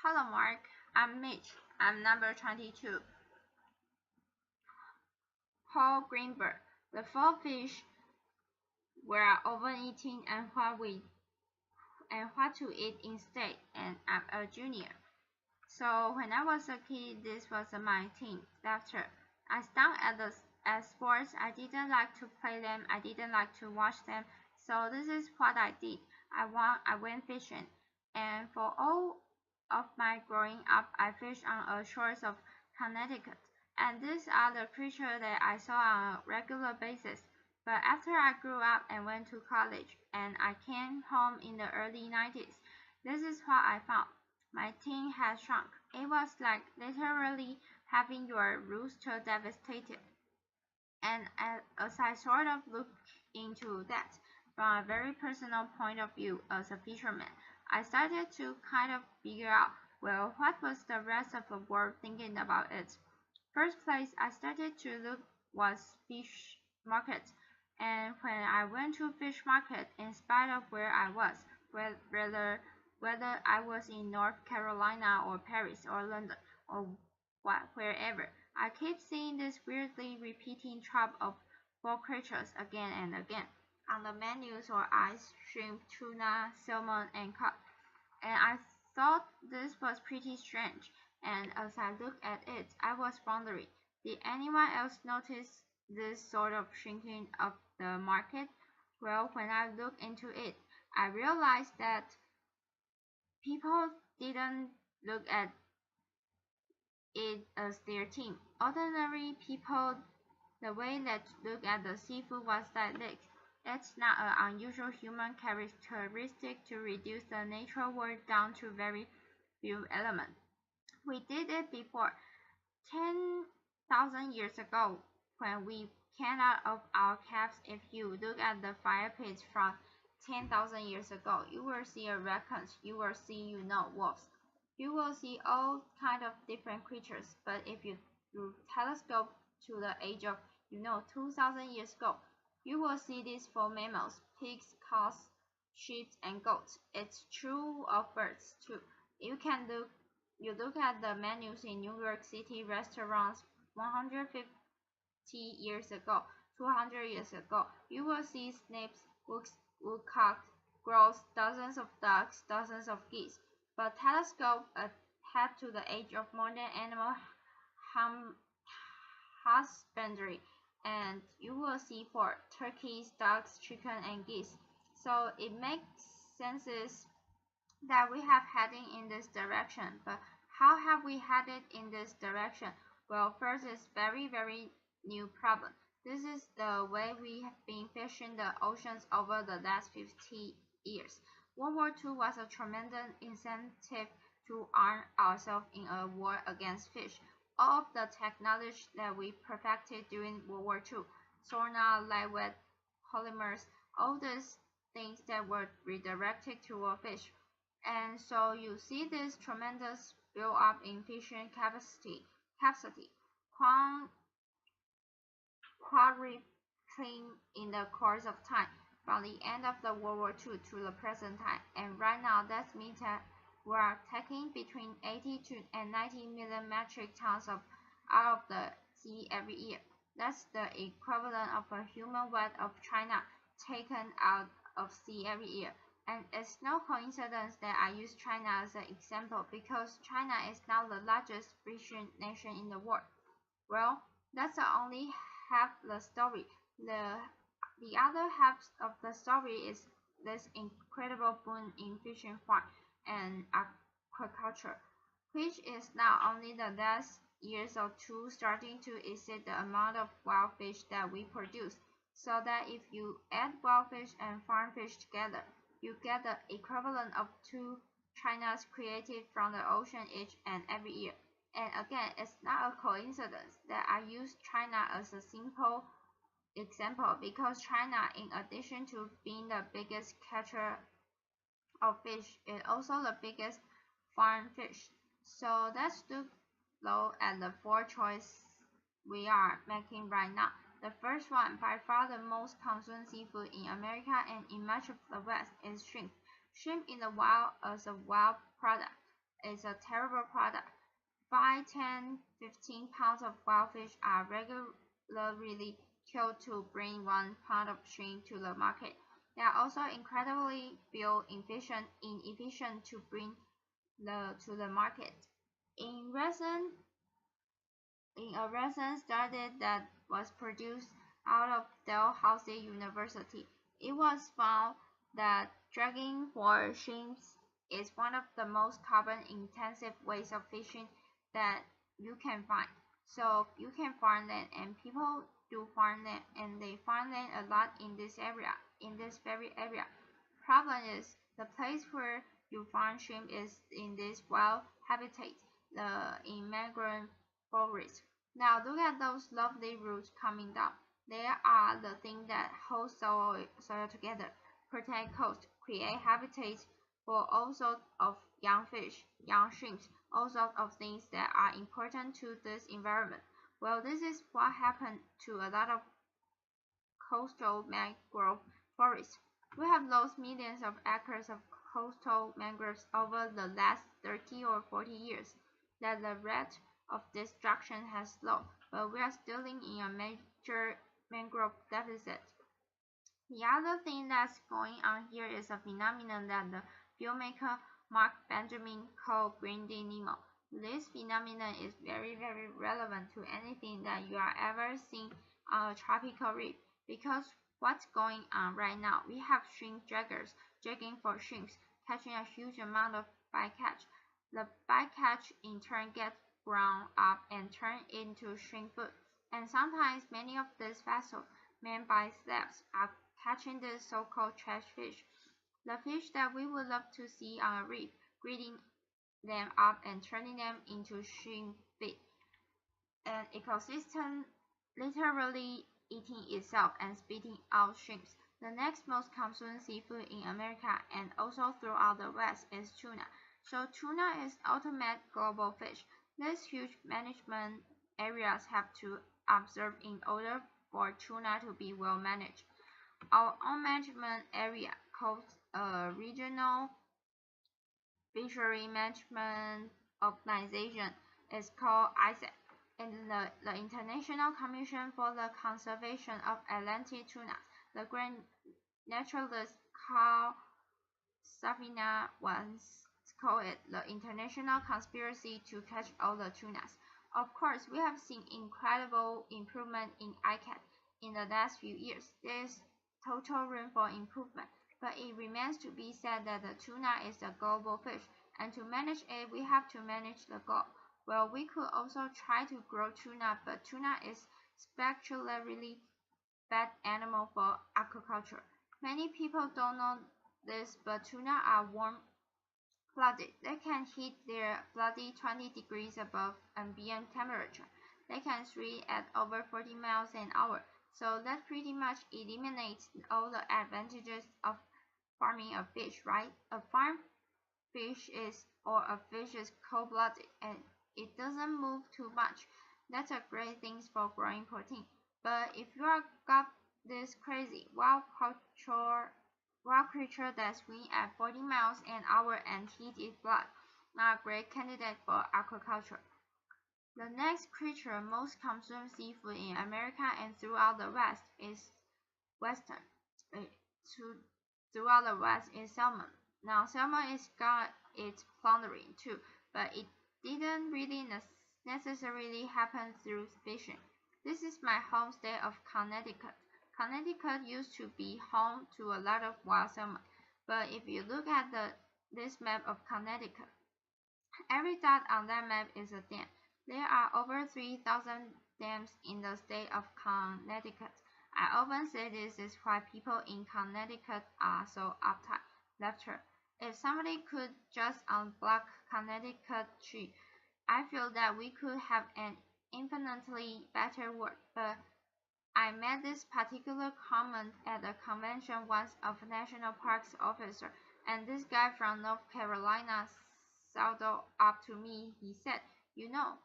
Hello, Mark. I'm Mitch. I'm number 22. Paul Greenberg. The four fish were overeating and what to eat instead, and I'm a junior. So when I was a kid, this was my team. Laughter. I stunk at sports. I didn't like to play them. I didn't like to watch them. So this is what I did. I went fishing, and for all of my growing up, I fished on the shores of Connecticut. And these are the creatures that I saw on a regular basis. But after I grew up and went to college, and I came home in the early 90s, this is what I found. My team had shrunk. It was like literally having your rooster devastated. And as I sort of looked into that from a very personal point of view as a fisherman, I started to kind of figure out, well, what was the rest of the world thinking about it? First place I started to look was fish market. And when I went to fish market, in spite of where I was, whether I was in North Carolina or Paris or London or wherever, I kept seeing this weirdly repeating trope of four creatures again and again. On the menus were ice, shrimp, tuna, salmon, and cod. And I thought this was pretty strange, and as I looked at it, I was wondering, did anyone else notice this sort of shrinking of the market? Well, when I looked into it, I realized that people didn't look at it as their team. Ordinary people, the way they look at the seafood was like this. It's not an unusual human characteristic to reduce the natural world down to very few elements. We did it before. 10,000 years ago, when we came out of our caves, if you look at the fire pits from 10,000 years ago, you will see raccoons, you will see, wolves. You will see all kind of different creatures, but if you telescope to the age of, 2,000 years ago, you will see these four mammals: pigs, cows, sheep, and goats. It's true of birds too. You look at the menus in New York City restaurants 150 years ago, 200 years ago, you will see snakes, woodcocks, crows, dozens of ducks, dozens of geese. But telescope ahead to the age of modern animal husbandry, and you will see pork, turkeys, ducks, chicken, and geese. So it makes sense that we have heading in this direction. But how have we headed in this direction? Well, first is very new problem. This is the way we have been fishing the oceans over the last 50 years. World War II was a tremendous incentive to arm ourselves in a war against fish. All of the technology that we perfected during World War II, sonar, lightweight polymers, all these things that were redirected toward fish. And so you see this tremendous build up in fishing capacity, quadrupling in the course of time, from the end of the World War II to the present time. And right now, that means that we are taking between 80 and 90 million metric tons out of the sea every year. That's the equivalent of a human weight of China taken out of sea every year. And it's no coincidence that I use China as an example, because China is now the largest fishing nation in the world. Well, that's only half the story. The other half of the story is this incredible boom in fishing farm and aquaculture, which is now only the last years or two starting to exceed the amount of wild fish that we produce. So that if you add wild fish and farm fish together, you get the equivalent of two Chinas created from the ocean each and every year. And again, it's not a coincidence that I use China as a simple example, because China, in addition to being the biggest catcher of fish, is also the biggest farm fish. So let's look at the four choices we are making right now. The first one, by far the most consumed seafood in America and in much of the West, is shrimp. Shrimp in the wild as a wild product is a terrible product. 5, 10, 15 pounds of wild fish are regularly killed to bring 1 pound of shrimp to the market. They are also incredibly fuel inefficient to bring to the market. In a recent study that was produced out of Dalhousie University, it was found that dragging for shrimp is one of the most carbon-intensive ways of fishing that you can find. So you can farm land, and people do farm land, and they farm land a lot in this very area. Problem is, the place where you farm shrimp is in this wild habitat, in mangrove forest. Now look at those lovely roots coming down. They are the thing that hold soil together, protect coast, create habitats for all sorts of young fish, young shrimps, all sorts of things that are important to this environment. Well, this is what happened to a lot of coastal mangrove forests. We have lost millions of acres of coastal mangroves over the last 30 or 40 years. That the rate of destruction has slowed, but we are still in a major mangrove deficit. The other thing that's going on here is a phenomenon that the filmmaker Mark Benjamin called Greenberg. This phenomenon is very, very relevant to anything that you are ever seeing on a tropical reef, because what's going on right now, we have shrimp draggers dragging for shrimps, catching a huge amount of bycatch. The bycatch in turn gets ground up and turned into shrimp food, and sometimes many of these vessels, manned by slaves, are catching this so-called trash fish, the fish that we would love to see on a reef, greeting them up and turning them into shrimp feed. An ecosystem literally eating itself and spitting out shrimps. The next most consumed seafood in America and also throughout the West is tuna. So tuna is ultimate global fish. These huge management areas have to observe in order for tuna to be well managed. Our own management area, called a regional fishery management organization, is called ISAC, and the International Commission for the Conservation of Atlantic Tuna. The great naturalist Carl Savina once called it the international conspiracy to catch all the tunas. Of course, we have seen incredible improvement in ICAT in the last few years. There is total room for improvement, but it remains to be said that the tuna is a global fish, and to manage it, we have to manage the globe. Well, we could also try to grow tuna, but tuna is spectacularly bad animal for aquaculture. Many people don't know this, but tuna are warm-blooded. They can heat their bloody 20 degrees above ambient temperature. They can swim at over 40 miles an hour. So that pretty much eliminates all the advantages of farming a fish, right? A farm fish is cold-blooded and it doesn't move too much. That's a great thing for growing protein. But if you are got this crazy wild creature that swim at 40 miles an hour and heat its blood, not a great candidate for aquaculture. The next creature most consumed seafood in America and throughout the West is Western. Throughout the West is salmon. Now salmon is got its plundering too, but it didn't really necessarily happen through fishing. This is my home state of Connecticut. Connecticut used to be home to a lot of wild salmon, but if you look at this map of Connecticut, every dot on that map is a dam. There are over 3,000 dams in the state of Connecticut. I often say this is why people in Connecticut are so uptight. Lecture. If somebody could just unblock Connecticut tree, I feel that we could have an infinitely better world. But I made this particular comment at a convention once of a national parks officer, and this guy from North Carolina sidled up to me. He said, "You know,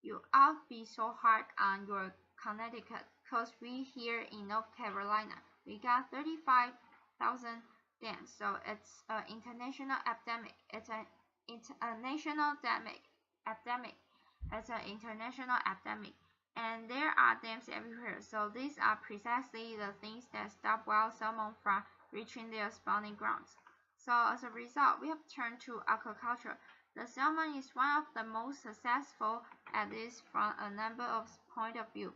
you ought be so hard on your Connecticut, 'cause we here in North Carolina, we got 35,000 dams, so it's an international epidemic. It's an international epidemic. It's an international epidemic, and there are dams everywhere. So these are precisely the things that stop wild salmon from reaching their spawning grounds. So as a result, we have turned to aquaculture. The salmon is one of the most successful, at least from a number of point of view.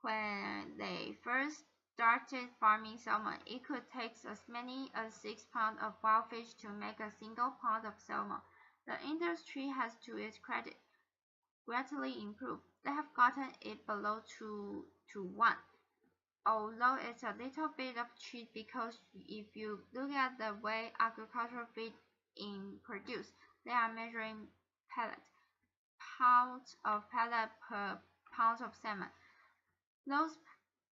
When they first started farming salmon, it could take as many as 6 pounds of wild fish to make a single pound of salmon. The industry has, to its credit, greatly improved. They have gotten it below 2 to 1. Although it's a little bit of cheat because if you look at the way agricultural feed is produced, they are measuring pellet, pounds of pellet per pound of salmon. Those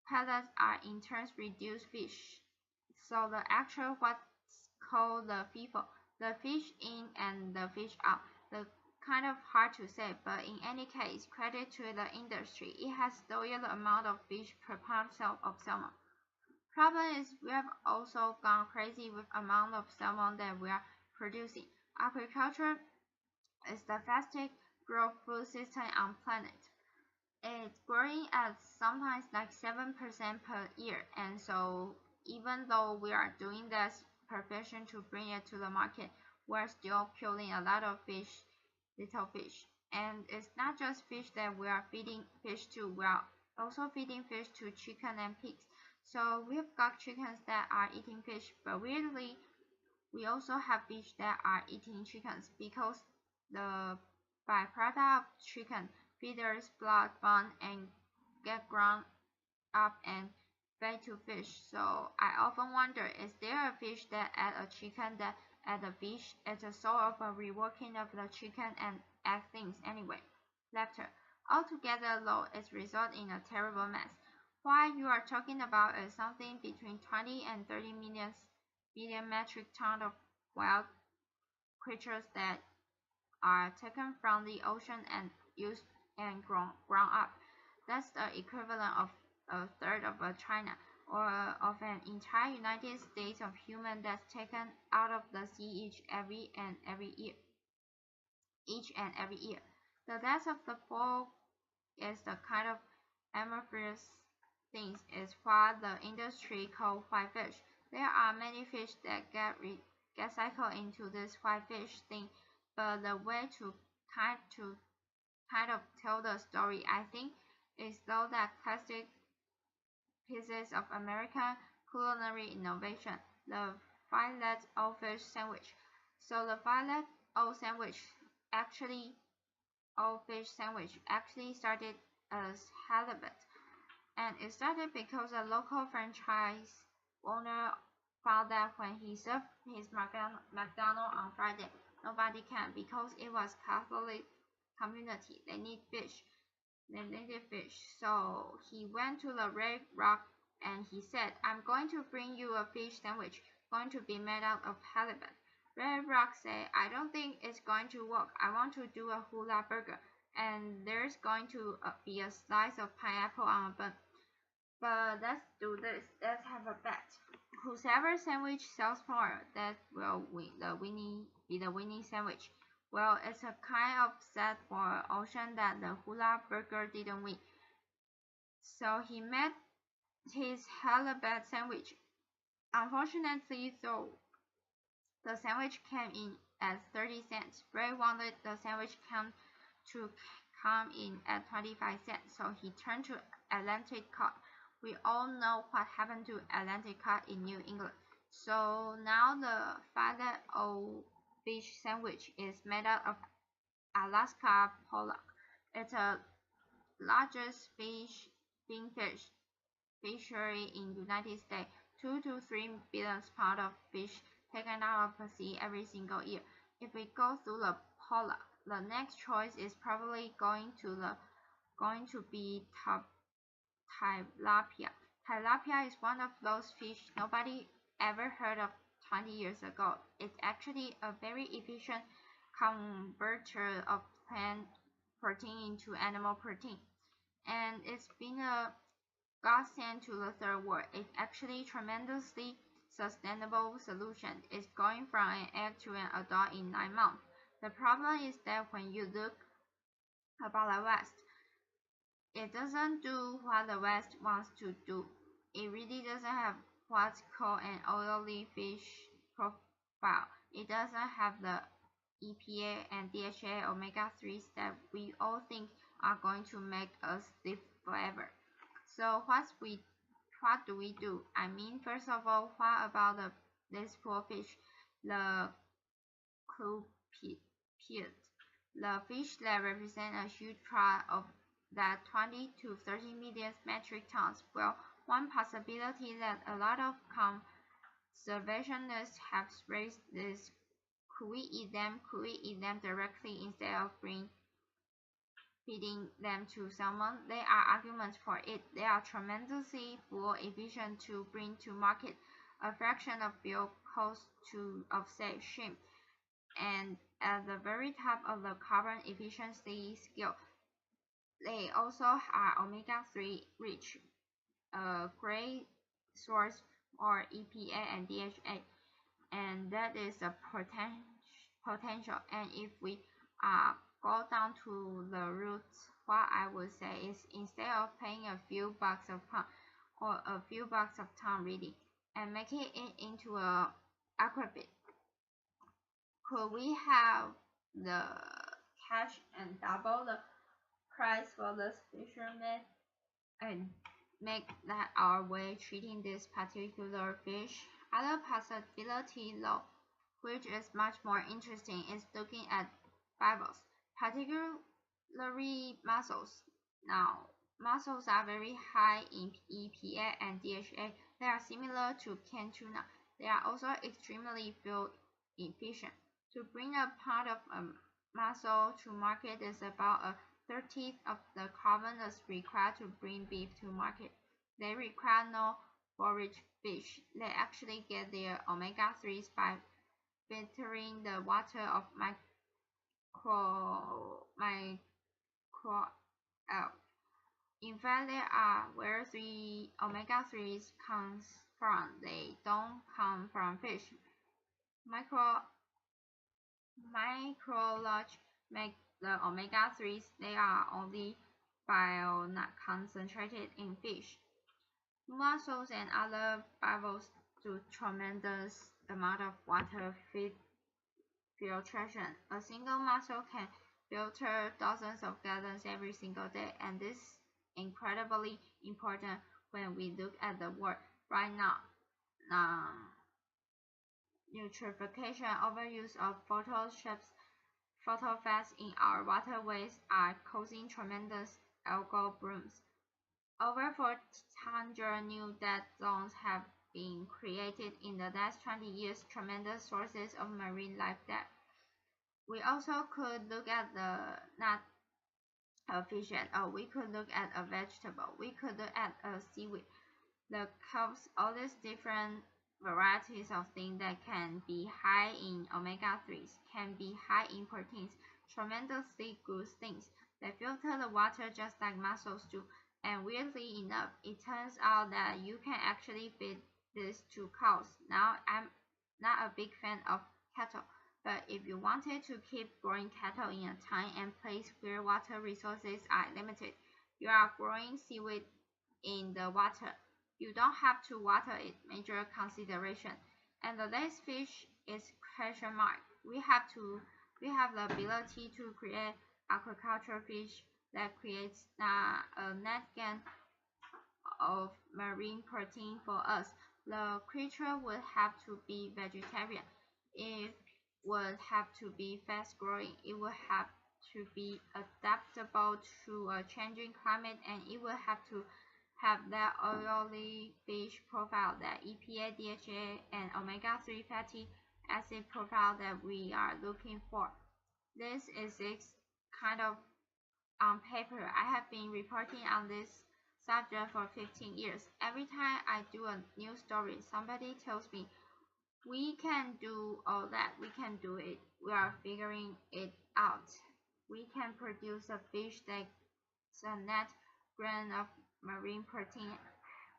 pellets are in turn reduced fish. So the actual what's called the FIFO, the fish in and the fish out, the kind of hard to say, but in any case, credit to the industry, it has lowered the amount of fish per pound of salmon. Problem is we have also gone crazy with amount of salmon that we are producing. Agriculture is the fastest growth food system on planet. It's growing at sometimes like 7% per year, and so even though we are doing this perfection to bring it to the market, we're still killing a lot of fish, little fish. And it's not just fish that we are feeding fish to, we are also feeding fish to chicken and pigs. So we've got chickens that are eating fish, but weirdly, we also have fish that are eating chickens because the byproduct of chicken feeders blood bond and get ground up and fed to fish. So I often wonder, is there a fish that ate a chicken that ate a fish? It's a sort of a reworking of the chicken and egg things anyway. Laughter. Altogether though, it results in a terrible mess. What you are talking about is something between 20 and 30 billion metric tons of wild creatures that are taken from the ocean and used and grown up. That's the equivalent of a third of China, or of an entire United States of human that's taken out of the sea Each and every year. The death of the fall is the kind of amorphous things is what the industry calls whitefish. There are many fish that get cycled into this whitefish thing, but the way to kind of tell the story, I think, is through that classic pieces of American culinary innovation, the filet-o fish sandwich. So the filet-o fish sandwich actually started as halibut, and it started because a local franchise owner found that when he served his McDonald's on Friday, nobody can because it was Catholic community. They needed fish. So he went to the Red Rock and he said, I'm going to bring you a fish sandwich, going to be made out of halibut. Red Rock said, I don't think it's going to work. I want to do a hula burger, and there's going to be a slice of pineapple on a bun. But let's do this. Let's have a bet. Whoever sandwich sells more, that will be the winning sandwich. Well, it's a kind of sad for Ocean that the hula burger didn't win. So he made his halibut sandwich. Unfortunately, though, the sandwich came in at 30 cents. Ray wanted the sandwich to come in at 25 cents, so he turned to Atlantic cod. We all know what happened to Atlantic cod in New England. So now the filet-o fish sandwich is made out of Alaska pollock. It's the largest fishery in the United States. 2 to 3 billion pounds of fish taken out of the sea every single year. If we go through the pollock, the next choice is probably going to be tilapia. Tilapia is one of those fish nobody ever heard of 20 years ago. It's actually a very efficient converter of plant protein into animal protein, and it's been a godsend to the third world. It's actually tremendously sustainable solution. It's going from an egg to an adult in 9 months. The problem is that when you look about the West, it doesn't do what the West wants to do. It really doesn't have what's called an oily fish profile. It doesn't have the EPA and DHA omega-3s that we all think are going to make us live forever. So what do we do? I mean, first of all, what about this poor fish, the cupid, the fish that represent a huge part of that 20 to 30 million metric tons? Well, one possibility that a lot of conservationists have raised is, could we eat them? Could we eat them directly instead of feeding them to salmon? There are arguments for it. They are tremendously fuel efficient to bring to market, a fraction of fuel cost of say shrimp, and at the very top of the carbon efficiency scale. They also are omega-3 rich, a great source for EPA and DHA, and that is a potential. And if we go down to the roots, what I would say is, instead of paying a few bucks a pound or a few bucks a ton really, and making it into a aquabit, could we have the cash and double the price for this fisherman and make that our way treating this particular fish? Other possibility though, which is much more interesting, is looking at bivalves, particularly mussels. Now, mussels are very high in EPA and DHA. They are similar to canned tuna. They are also extremely fuel efficient. To bring a pound of a mussel to market is about a 30th of the carbon that's required to bring beef to market. They require no forage fish. They actually get their omega-3s by filtering the water of microalgae. In fact, they are where the omega-3s comes from. They don't come from fish. Microalgae make the omega-3s. They are only found not concentrated in fish. Mussels and other bivalves do tremendous amount of water filtration. A single mussel can filter thousands of gallons every single day, and this is incredibly important when we look at the world right now. Eutrophication, overuse of photophats in our waterways are causing tremendous algal blooms. Over 400 new dead zones have been created in the last 20 years, tremendous sources of marine life death. We also could look at the not a fish at all. We could look at a vegetable. We could look at a seaweed. The kelps, all these different varieties of things that can be high in omega-3s, can be high in proteins, tremendously good things. They filter the water just like mussels do. And weirdly enough, it turns out that you can actually feed this to cows. Now, I'm not a big fan of cattle, but if you wanted to keep growing cattle in a time and place where water resources are limited, you are growing seaweed in the water. You don't have to water it, major consideration. And the last fish is question mark. We have the ability to create aquaculture fish that creates a net gain of marine protein for us. The creature would have to be vegetarian. It would have to be fast growing. It would have to be adaptable to a changing climate, and it would have to have that oily fish profile, that EPA, DHA, and omega-3 fatty acid profile that we are looking for. This is kind of on paper. I have been reporting on this subject for 15 years. Every time I do a new story, somebody tells me, we can do all that. We can do it. We are figuring it out. We can produce a fish that's a net grain of marine protein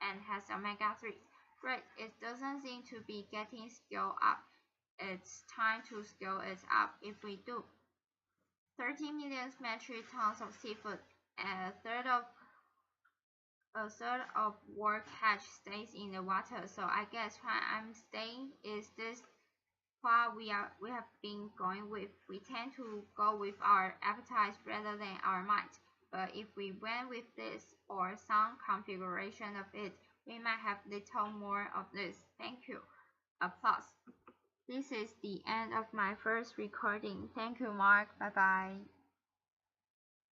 and has omega-3. Great. It doesn't seem to be getting scaled up. it's time to scale it up. If we do 30 million metric tons of seafood, and a third of world catch stays in the water. So I guess what I'm saying is this what we have been going with. We tend to go with our appetite rather than our mind. But if we went with this or some configuration of it, we might have little more of this. Thank you. Applause. This is the end of my first recording. Thank you, Mark. Bye bye.